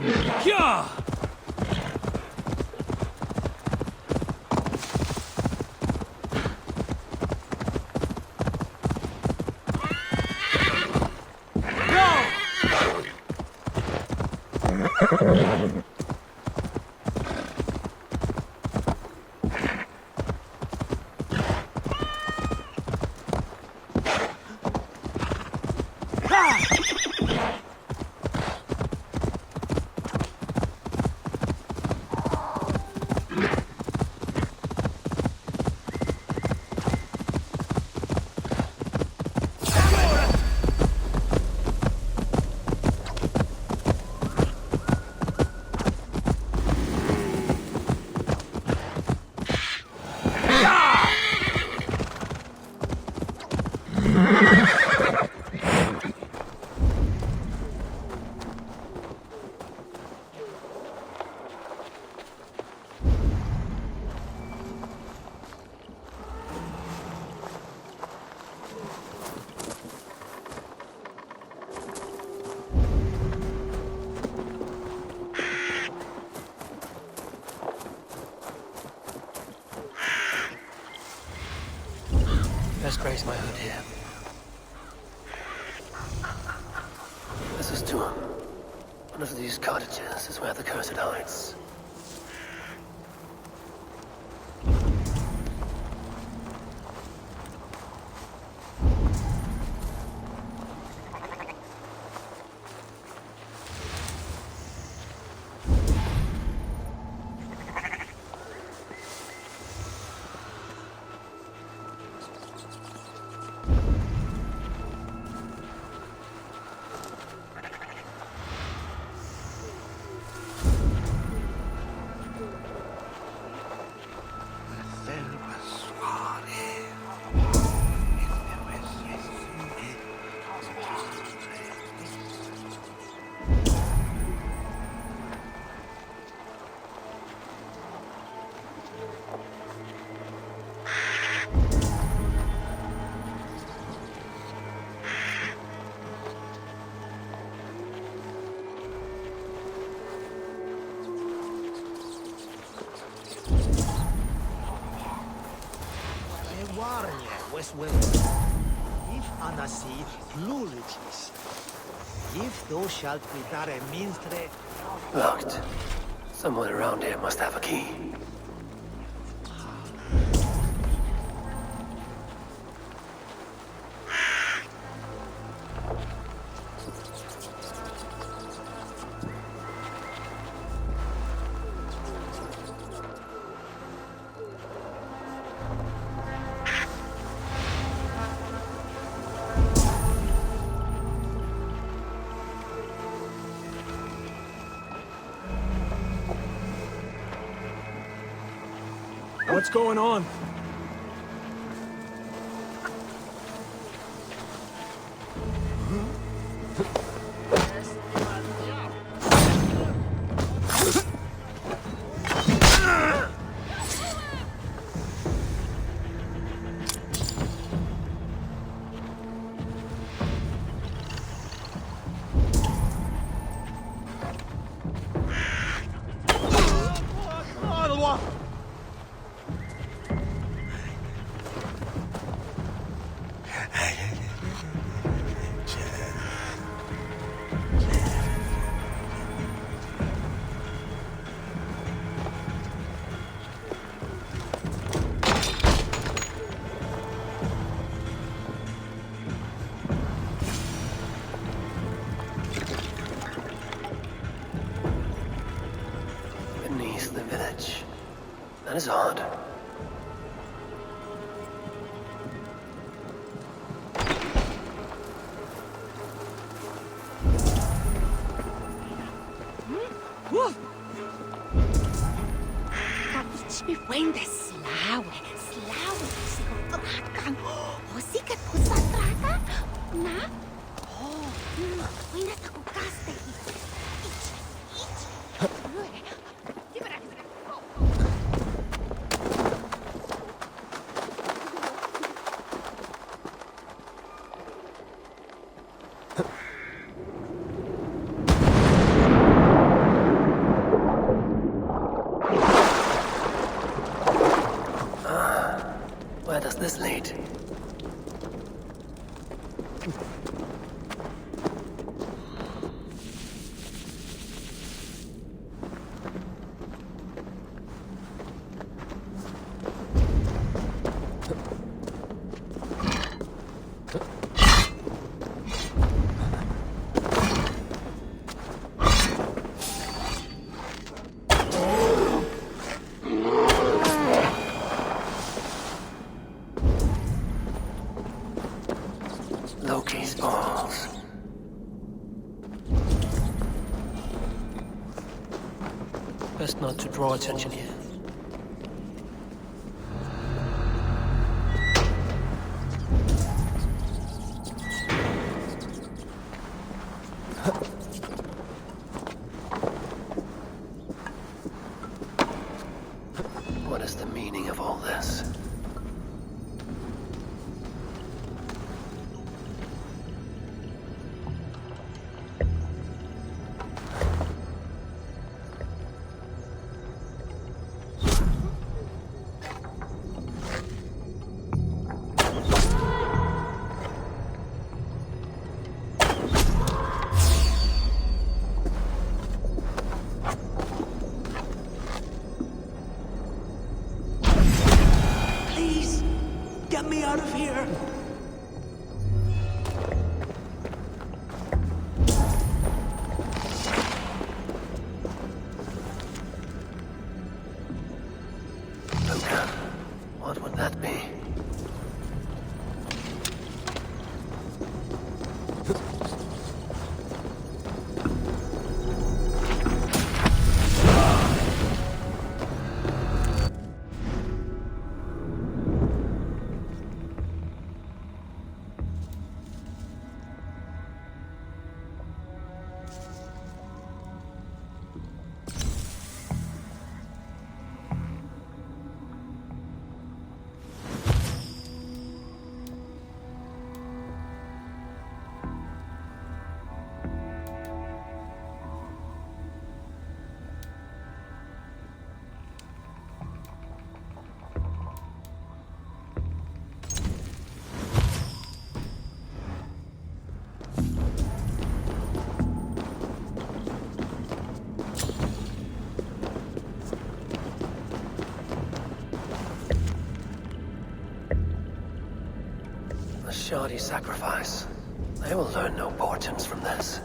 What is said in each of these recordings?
Yeah! Best graze my hood here. This is to him. One of these cottages is where the cursed hides. If Anasi Lulugis, if thou shalt be dare minstre. Locked. Someone around here must have a key. What's going on? That is odd. Kapit wende slawe, sigo trakan. O sikat pusa na? Oh, wende sa kukaste. Best not to draw attention here. What is the meaning of all this? Please, get me out of here. Luca, what would that be? A shoddy sacrifice. They will learn no portents from this.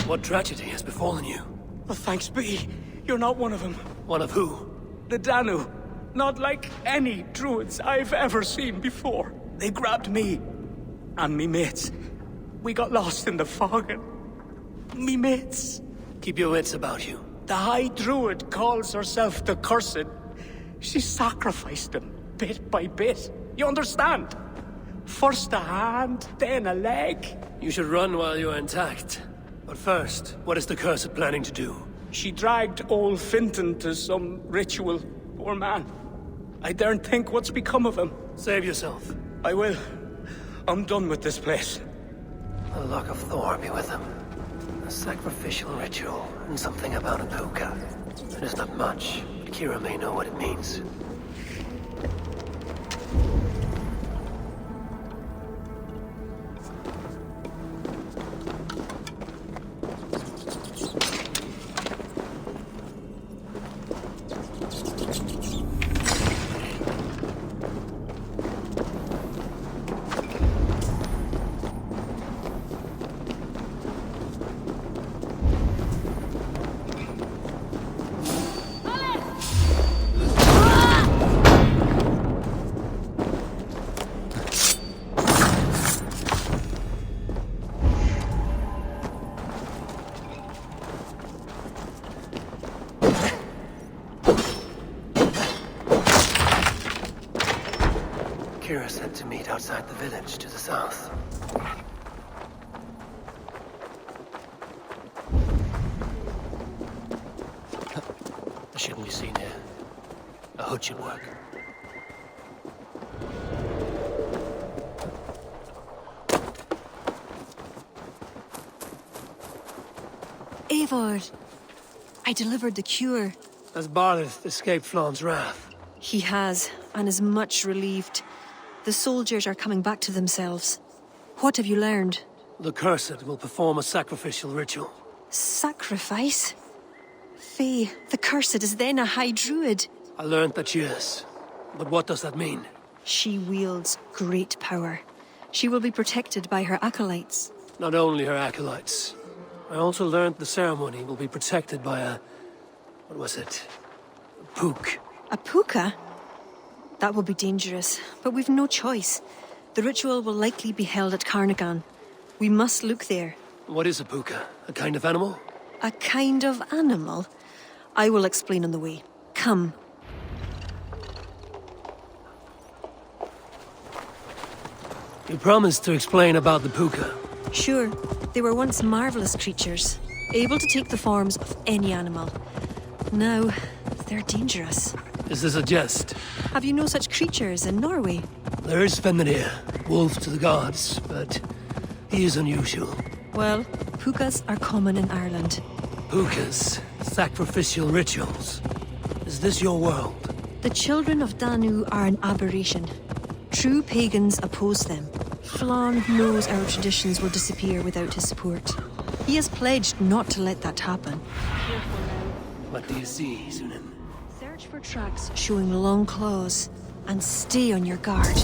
What tragedy has befallen you? Oh, thanks be. You're not one of them. One of who? The Danu. Not like any druids I've ever seen before. They grabbed me. And me mates. We got lost in the fog and... me mates. Keep your wits about you. The High Druid calls herself the Cursed. She sacrificed them, bit by bit. You understand? First a hand, then a leg. You should run while you're intact. But first, what is the Cursed planning to do? She dragged old Finton to some ritual. Poor man. I daren't think what's become of him. Save yourself. I will. I'm done with this place. The luck of Thor be with him. A sacrificial ritual, and something about a puka. It is not much, but Kira may know what it means. Kira said to meet outside the village to the south. I shouldn't be seen here. A hood should work. Eivor, I delivered the cure. Has Barlith escaped Flawn's wrath? He has, and is much relieved. The soldiers are coming back to themselves. What have you learned? The Cursed will perform a sacrificial ritual. Sacrifice? Faye, the Cursed is then a High Druid. I learned that she is. But what does that mean? She wields great power. She will be protected by her acolytes. Not only her acolytes. I also learned the ceremony will be protected by a... what was it? A pook. A puka? That will be dangerous, but we've no choice. The ritual will likely be held at Carnagan. We must look there. What is a puka? A kind of animal? A kind of animal? I will explain on the way. Come. You promised to explain about the puka. Sure, they were once marvelous creatures, able to take the forms of any animal. Now, they're dangerous. Is this a jest? Have you no such creatures in Norway? There is Fenrir, wolf to the gods, but he is unusual. Well, pukas are common in Ireland. Pukas, sacrificial rituals. Is this your world? The children of Danu are an aberration. True pagans oppose them. Flann knows our traditions will disappear without his support. He has pledged not to let that happen. What do you see, Sunan? Search for tracks showing long claws, and stay on your guard.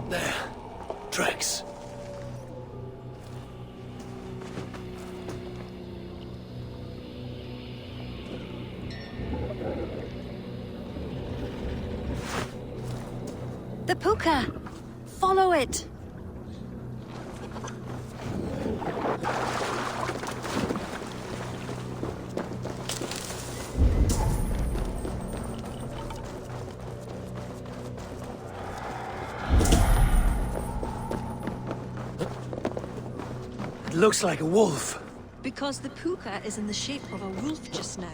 There. Tracks. The puka! Follow it! It looks like a wolf. Because the puka is in the shape of a wolf just now.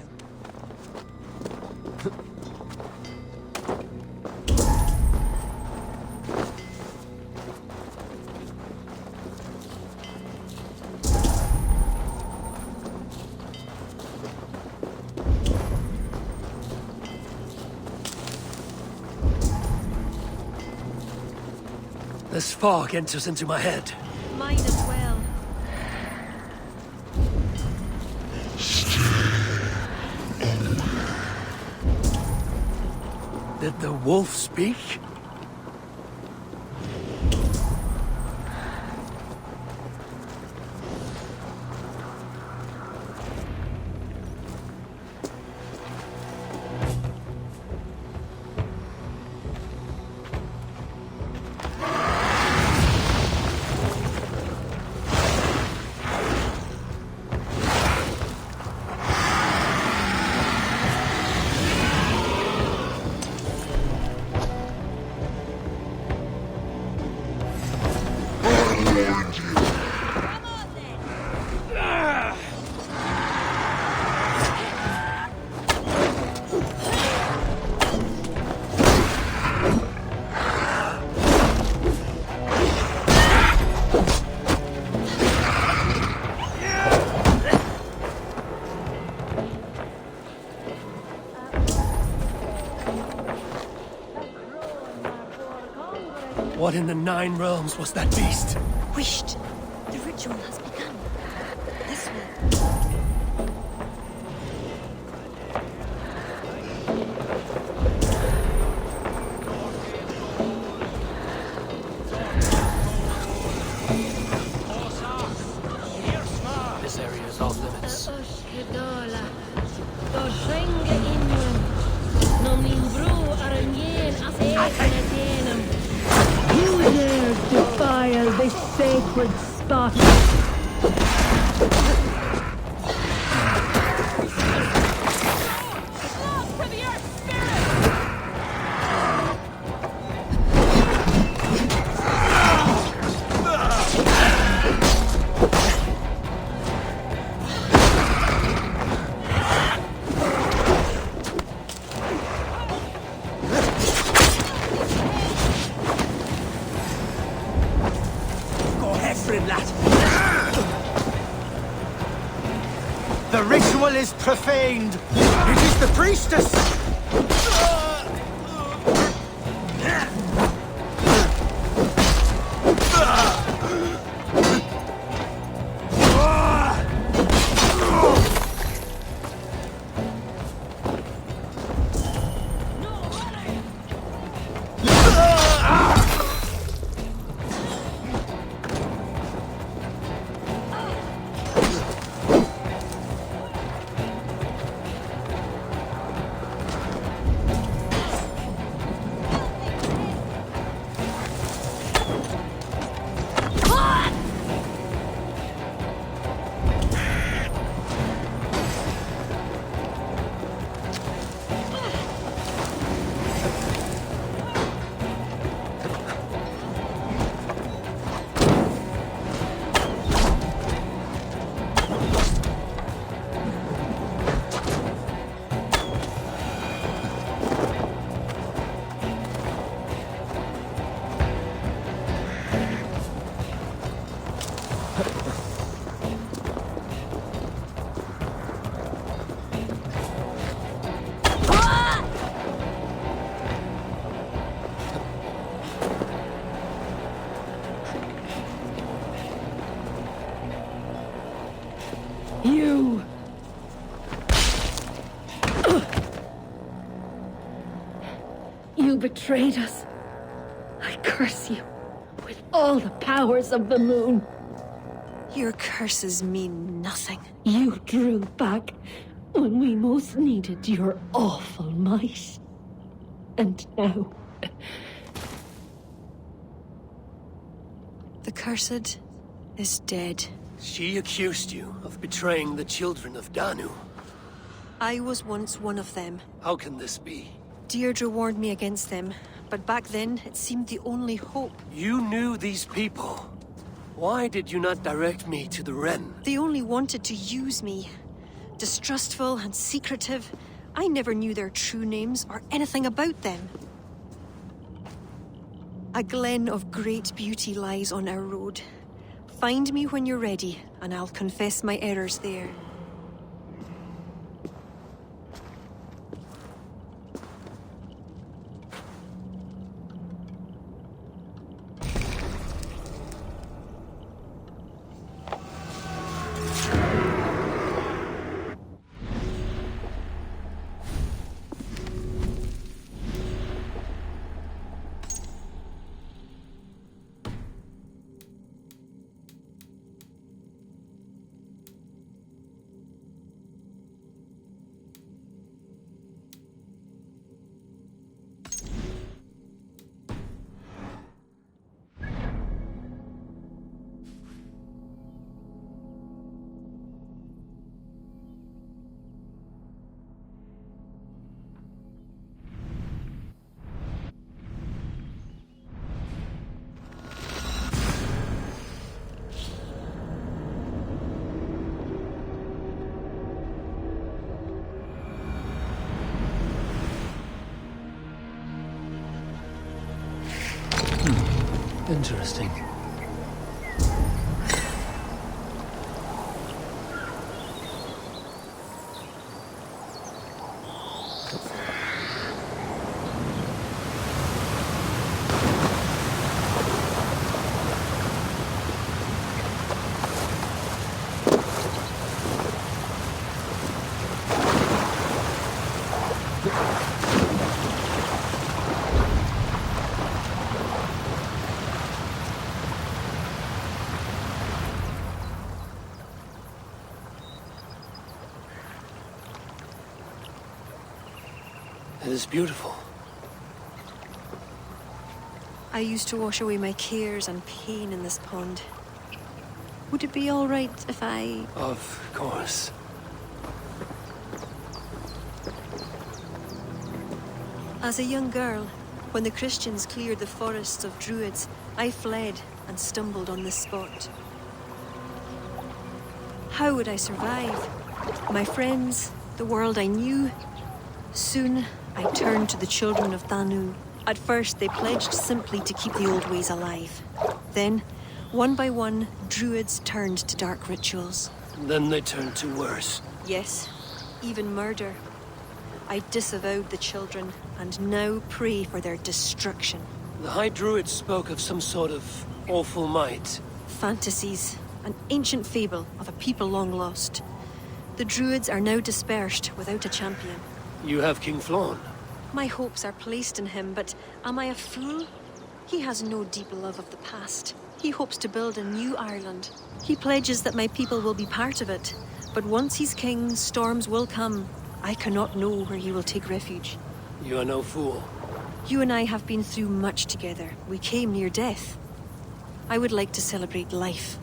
This fog enters into my head. Mine as well. Did the wolf speak? What in the Nine Realms was that beast? Wished. The ritual has begun. This way. This area is off limits. Who dares defile this sacred spot? The ritual is profaned. It is the priestess. You betrayed us. I curse you with all the powers of the moon. Your curses mean nothing. You drew back when we most needed your awful might. And now... The cursed is dead. She accused you of betraying the children of Danu. I was once one of them. How can this be? Deirdre warned me against them, but back then it seemed the only hope. You knew these people. Why did you not direct me to the Wren? They only wanted to use me. Distrustful and secretive. I never knew their true names or anything about them. A glen of great beauty lies on our road. Find me when you're ready, and I'll confess my errors there. Interesting. It is beautiful. I used to wash away my cares and pain in this pond. Would it be all right if I... Of course. As a young girl, when the Christians cleared the forests of Druids, I fled and stumbled on this spot. How would I survive? My friends, the world I knew? Soon, I turned to the children of Danu. At first, they pledged simply to keep the old ways alive. Then, one by one, Druids turned to dark rituals. Then they turned to worse. Yes, even murder. I disavowed the children, and now pray for their destruction. The High Druid spoke of some sort of awful might. Fantasies, an ancient fable of a people long lost. The Druids are now dispersed without a champion. You have King Flann. My hopes are placed in him, but am I a fool? He has no deep love of the past. He hopes to build a new Ireland. He pledges that my people will be part of it. But once he's king, storms will come. I cannot know where he will take refuge. You are no fool. You and I have been through much together. We came near death. I would like to celebrate life.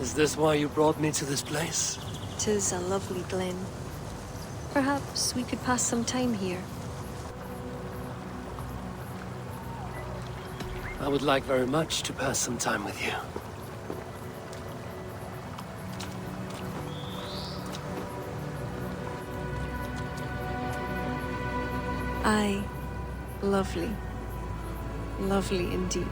Is this why you brought me to this place? 'Tis a lovely glen. Perhaps we could pass some time here. I would like very much to pass some time with you. Aye, lovely. Lovely indeed.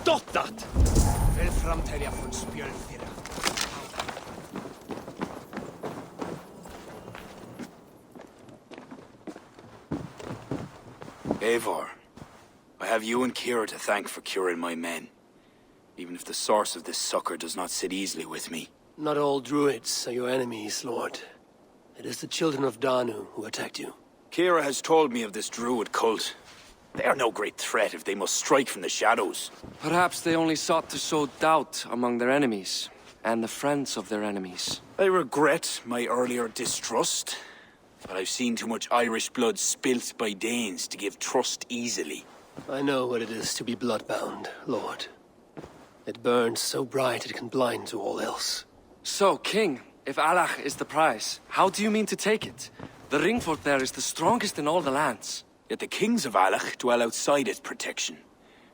Stop that! Vel framtelja från spjölfira. Eivor, I have you and Kira to thank for curing my men. Even if the source of this succor does not sit easily with me. Not all druids are your enemies, Lord. It is the children of Danu who attacked you. Kira has told me of this druid cult. They are no great threat if they must strike from the shadows. Perhaps they only sought to sow doubt among their enemies, and the friends of their enemies. I regret my earlier distrust, but I've seen too much Irish blood spilt by Danes to give trust easily. I know what it is to be bloodbound, Lord. It burns so bright it can blind to all else. So, King, if Alach is the prize, how do you mean to take it? The ring fort there is the strongest in all the lands. Yet the kings of Alach dwell outside its protection,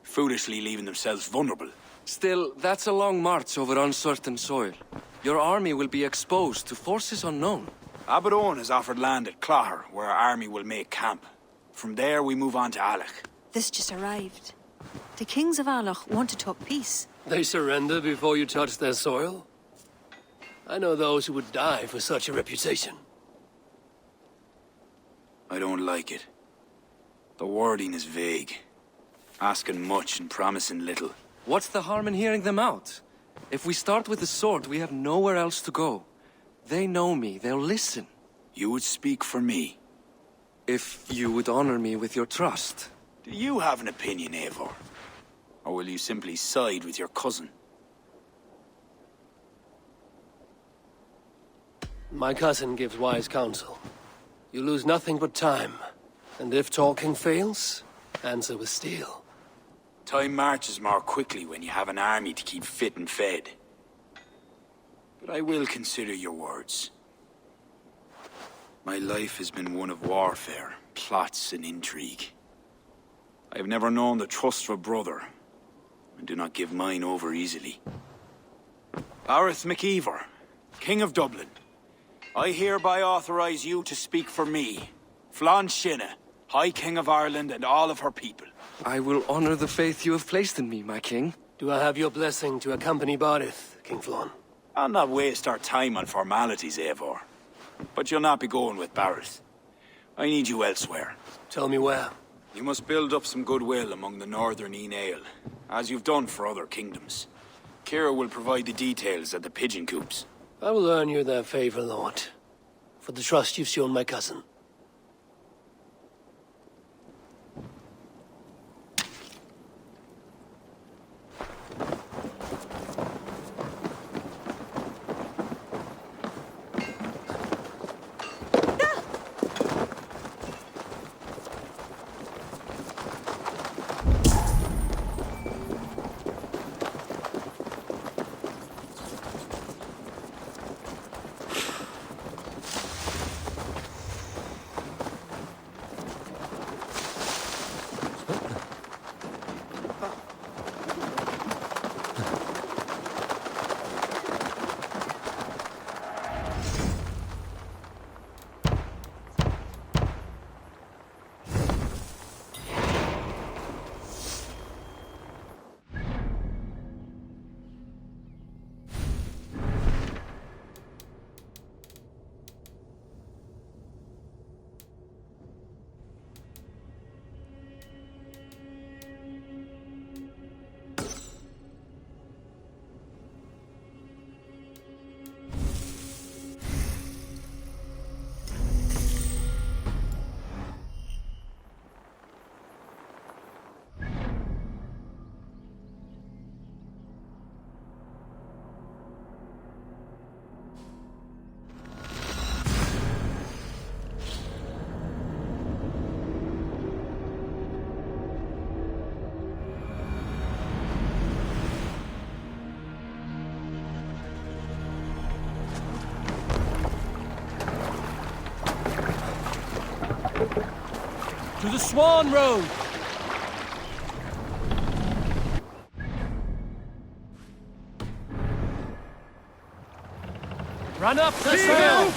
foolishly leaving themselves vulnerable. Still, that's a long march over uncertain soil. Your army will be exposed to forces unknown. Abaddon has offered land at Clogher, where our army will make camp. From there, we move on to Alach. This just arrived. The kings of Alach want to talk peace. They surrender before you touch their soil? I know those who would die for such a reputation. I don't like it. The wording is vague. Asking much and promising little. What's the harm in hearing them out? If we start with the sword, we have nowhere else to go. They know me, they'll listen. You would speak for me. If you would honor me with your trust. Do you have an opinion, Eivor? Or will you simply side with your cousin? My cousin gives wise counsel. You lose nothing but time. And if talking fails, answer with steel. Time marches more quickly when you have an army to keep fit and fed. But I will consider your words. My life has been one of warfare, plots and intrigue. I have never known the trust of a brother, and do not give mine over easily. Arith MacEivor, King of Dublin, I hereby authorize you to speak for me, Flann Shinna, High King of Ireland and all of her people. I will honor the faith you have placed in me, my king. Do I have your blessing to accompany Barith, King Flann? I'll not waste our time on formalities, Eivor. But you'll not be going with Barith. I need you elsewhere. Tell me where. You must build up some goodwill among the northern Aile, as you've done for other kingdoms. Kira will provide the details at the pigeon coops. I will earn you their favor, Lord, for the trust you've shown my cousin. the Swan Road! Run up the trail!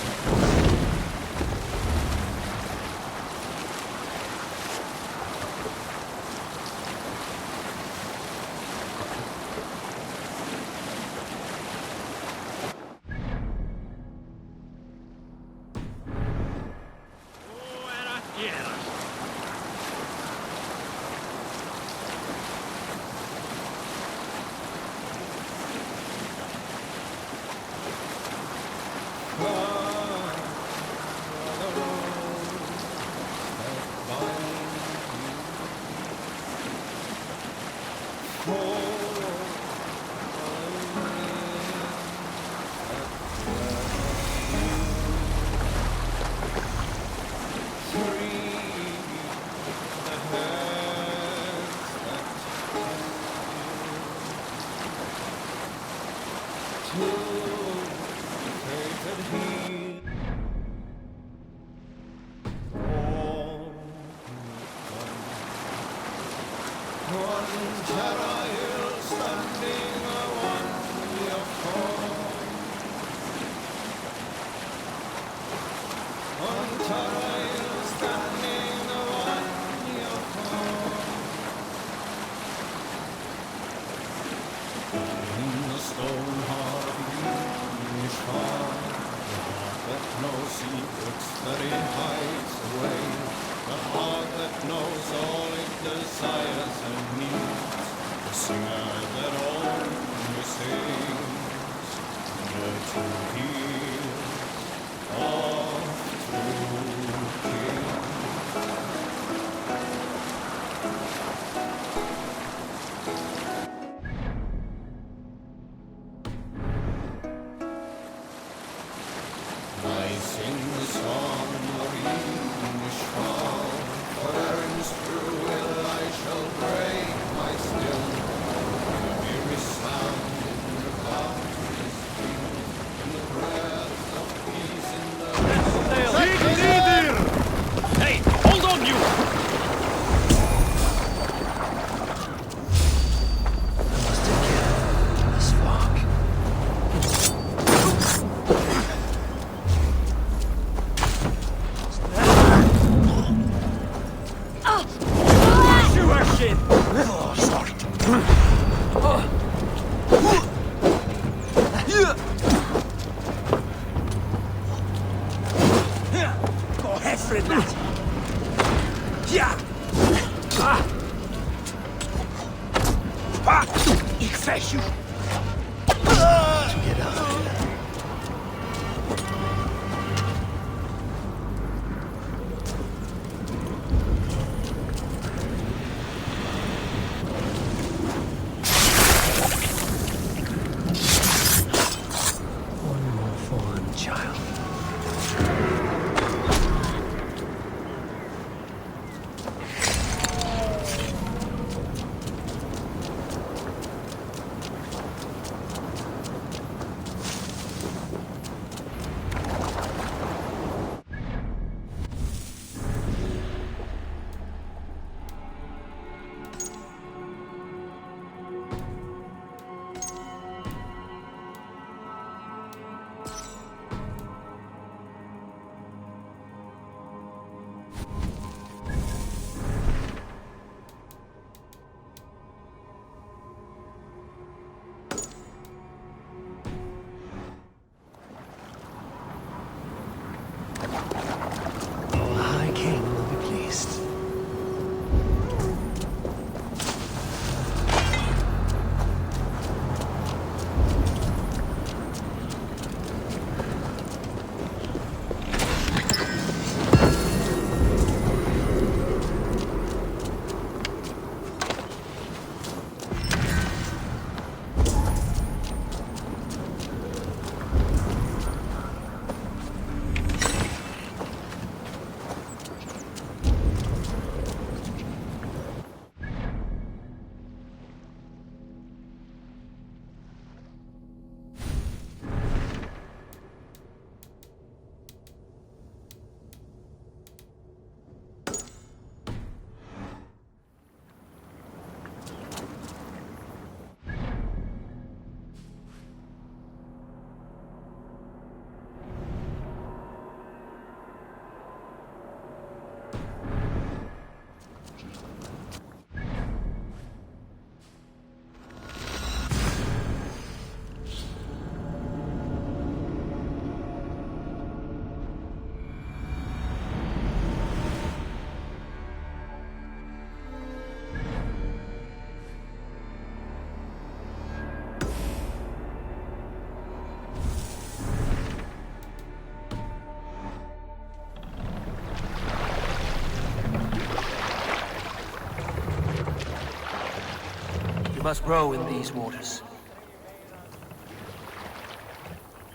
must row in these waters.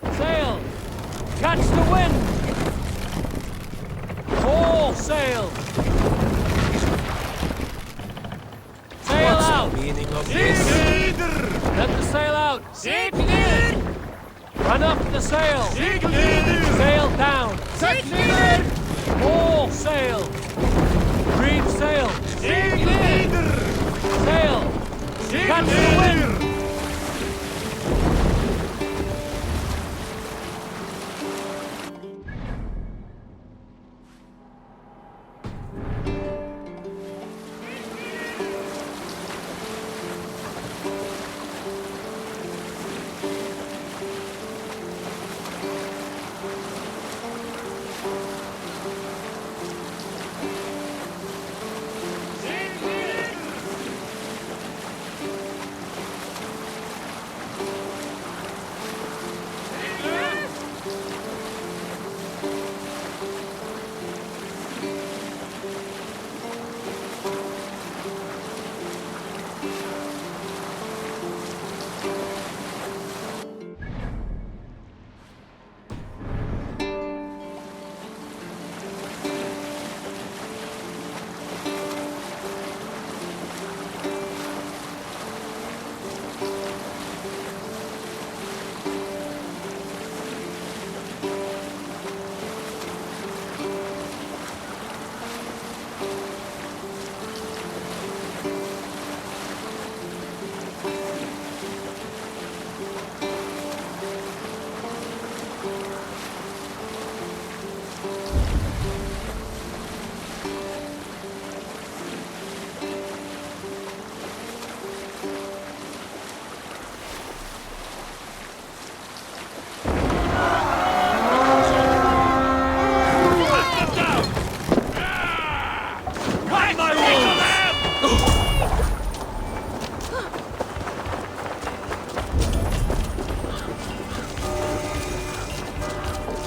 Sail! Catch the wind! All sail! Sail out! Meaning of Let the sail out! Run up the sail! Sail down! All sail! Reef sail! Sail! Catch the wind!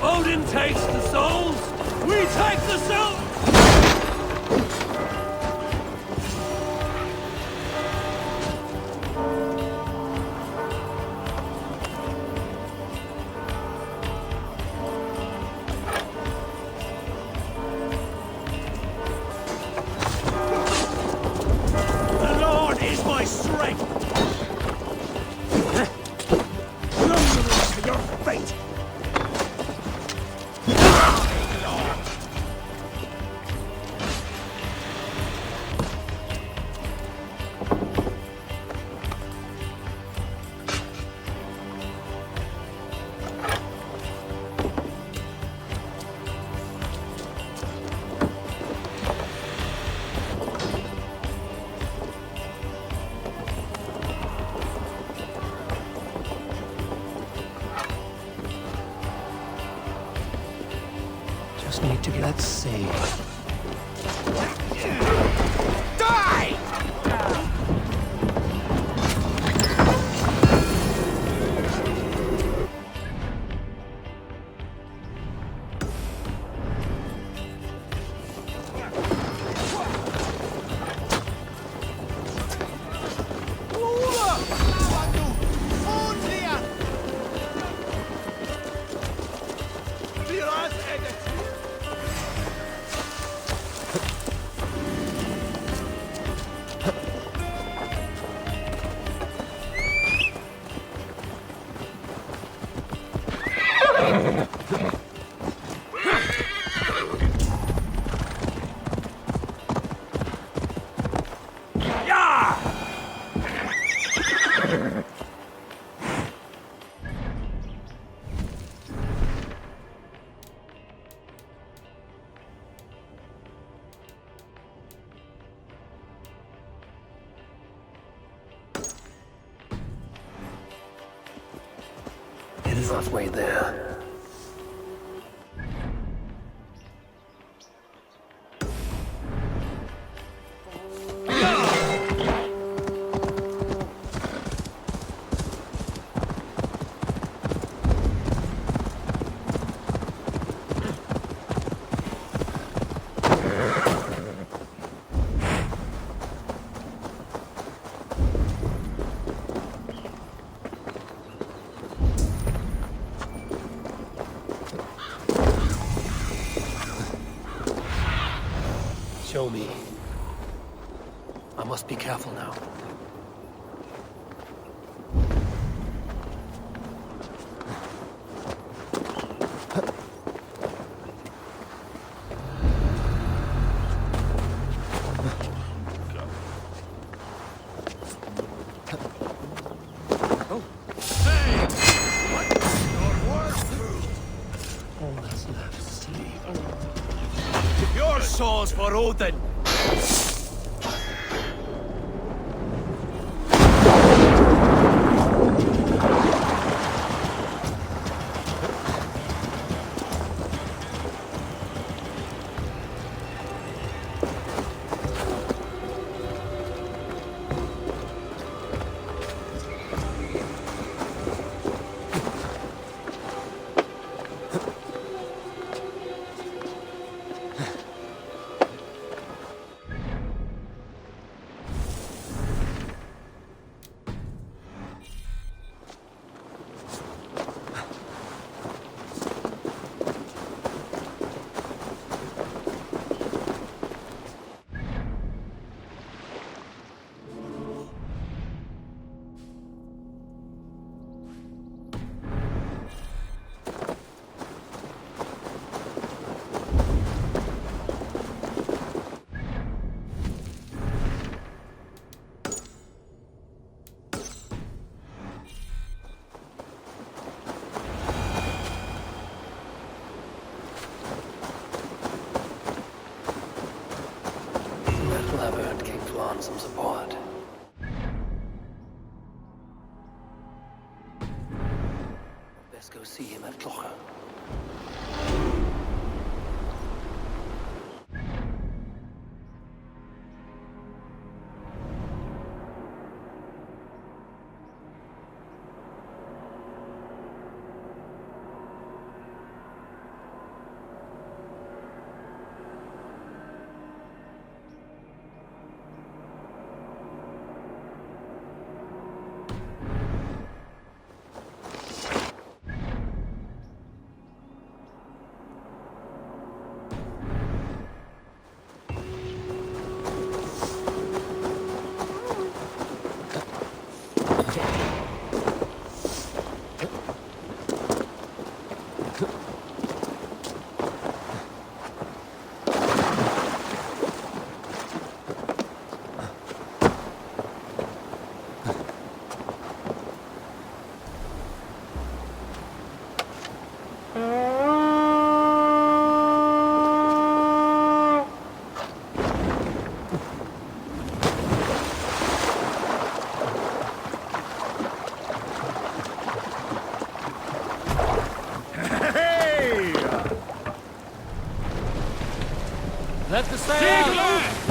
Odin takes the souls, we take the souls! The Lord is my strength! Your fate! Just need to get safe. Die! It is halfway there. Show me. I must be careful now. Your soul's for Odin! I've earned King Flan some support. Best go see him at Clocher. Let the sail out!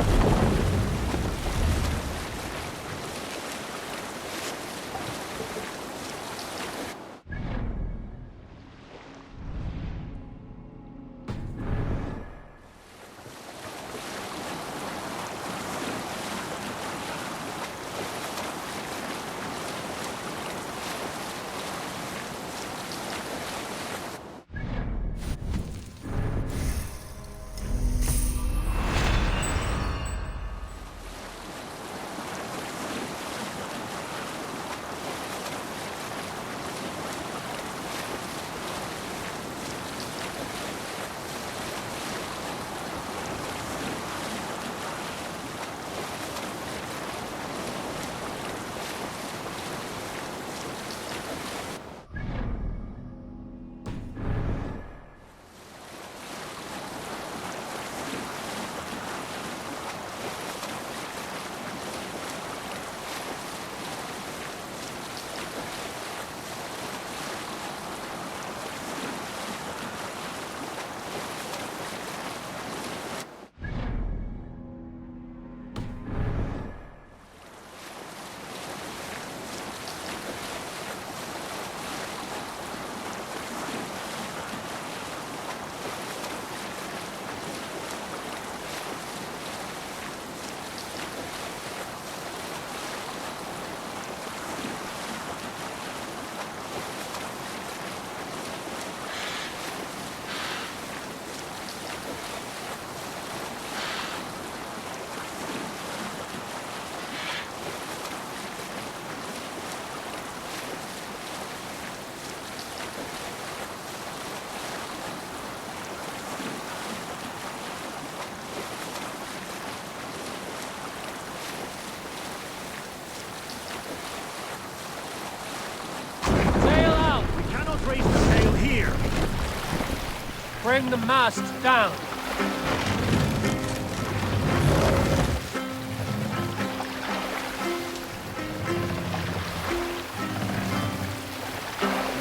Bring the mast down.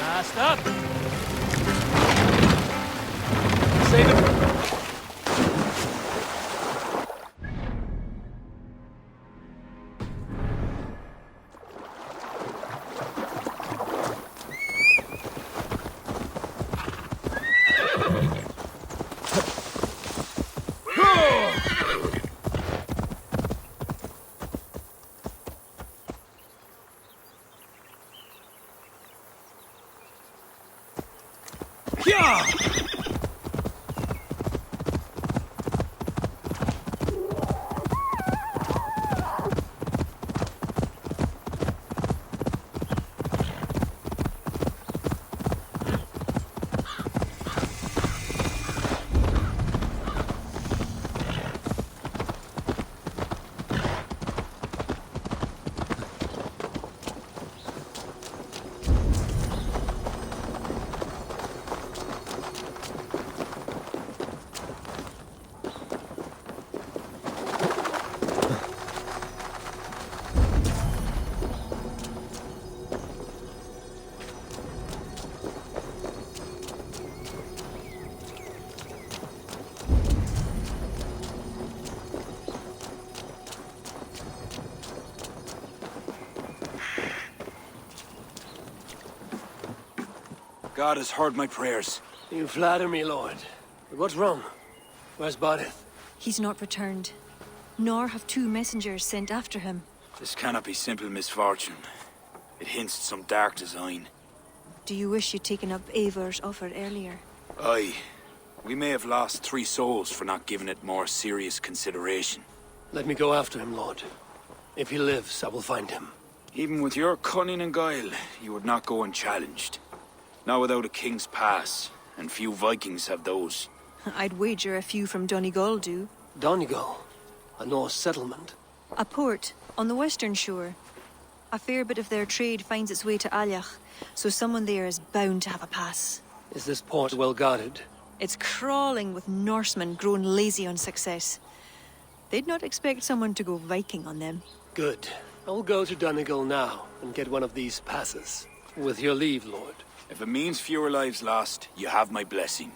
Mast up. Save it. God has heard my prayers. You flatter me, Lord. But what's wrong? Where's Bodith? He's not returned. Nor have 2 messengers sent after him. This cannot be simple misfortune. It hints at some dark design. Do you wish you'd taken up Eivor's offer earlier? Aye. We may have lost 3 souls for not giving it more serious consideration. Let me go after him, Lord. If he lives, I will find him. Even with your cunning and guile, you would not go unchallenged. Not without a king's pass, and few Vikings have those. I'd wager a few from Donegal do. Donegal? A Norse settlement? A port on the western shore. A fair bit of their trade finds its way to Aljach, so someone there is bound to have a pass. Is this port well guarded? It's crawling with Norsemen grown lazy on success. They'd not expect someone to go Viking on them. Good. I'll go to Donegal now and get one of these passes. With your leave, Lord. If it means fewer lives lost, you have my blessing.